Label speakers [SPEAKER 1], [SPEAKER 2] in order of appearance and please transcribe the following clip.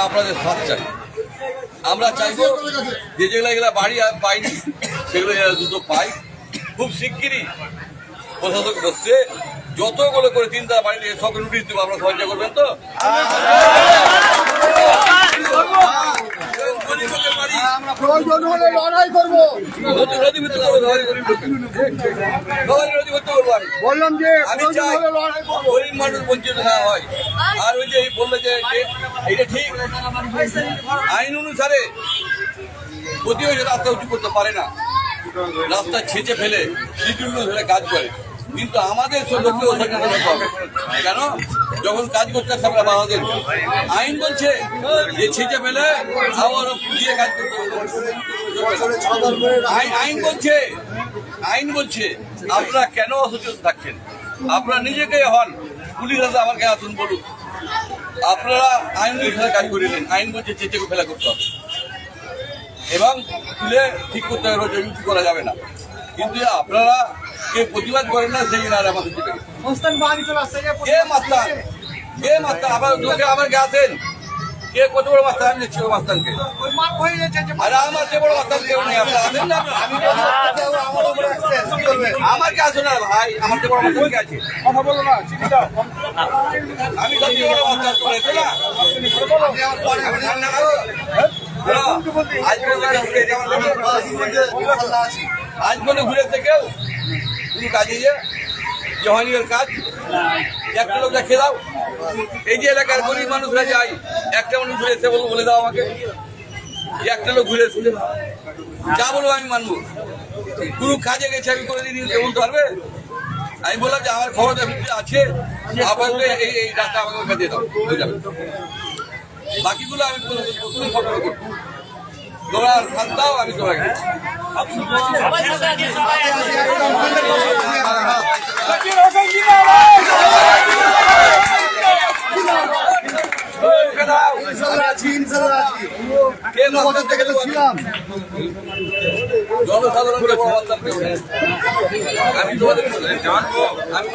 [SPEAKER 1] আপনাদের সাথ চাই। আমরা চাইবো যে যেগুলো বাড়ি পাইনি সেগুলো দ্রুত পাই। খুব শিগগিরই প্রশাসক বসছে, যতগুলো করে চিন্তা বাড়িতে সব নোটিশ দেবো। আপনারা সহযোগিতা করবেন তো?
[SPEAKER 2] বললাম যে
[SPEAKER 1] আমি চাই গরিব মানুষ বঞ্চিত না হয়। আর ওই যে বললে যে এটা ঠিক, আইন অনুসারে প্রতিবেশী রাস্তা উঁচু করতে পারে না, রাস্তা ছেঁচে ফেলে শিডিউল ধরে কাজ করে। কিন্তু আমাদের লোককেও সচেতন হতে হবে। কেন? যখন কাজ করতে আসছে আমরা বাংলাদেশ আইন বলছে যে ছেঁচে ফেলে আবার দিয়ে কাজ করতে হবে। আইন বলছে আপনারা কেন অসচেতন থাকছেন? আপনারা নিজেকে হন, পুলিশ আছে আমাকে আসুন বলুন। আপনারা আইন অনুসারে কাজ করিলেন, আইন বলছে চেঁচে ফেলা করতে হবে এবং তুলে ঠিক করতে হবে, উঁচু করা যাবে না। কিন্তু আপনারা কে প্রতিবাদ করেন না, সেই জন্য আমাদের কে মাস্তান আবার লোকে আমার আসেন, কে কত বড় মাস্তান? আমি দেখছি মাস্তানকে, আর আমার চেয়ে বড় মাস্তান কেউ নেই। আপনারা আসেন না, আমার কে আসো না ভাই, আমার চেয়ে বড় মাস্তান কে আছে? কথা বলো না, আমি সবচেয়ে বড় মাস্তান করেছি না। আজ মনে ঘুরেছে কেউ তুমি কাজে যে হয়নি ওর কাজ, একটা লোক দেখে দাও। এই যে এলাকার গরিব মানুষরা যায়, একটা মানুষ ঘুরে এসে বলে দাও আমাকে যে একটা লোক ঘুরে এসেছে, যা বলবো আমি মানবো। কোনো কাজে গেছে আমি করে দিই, বলতে পারবে? আমি বললাম যে আমার খবর আছে, আপনাকে এই রাস্তা আমাকে দিয়ে দাও, হয়ে যাবে। বাকিগুলো আমি খবর করবো, তোমরা সাথ দাও, আমি তোমাকে জনসাধারণকে আমি তোমাদের জানবো। আমি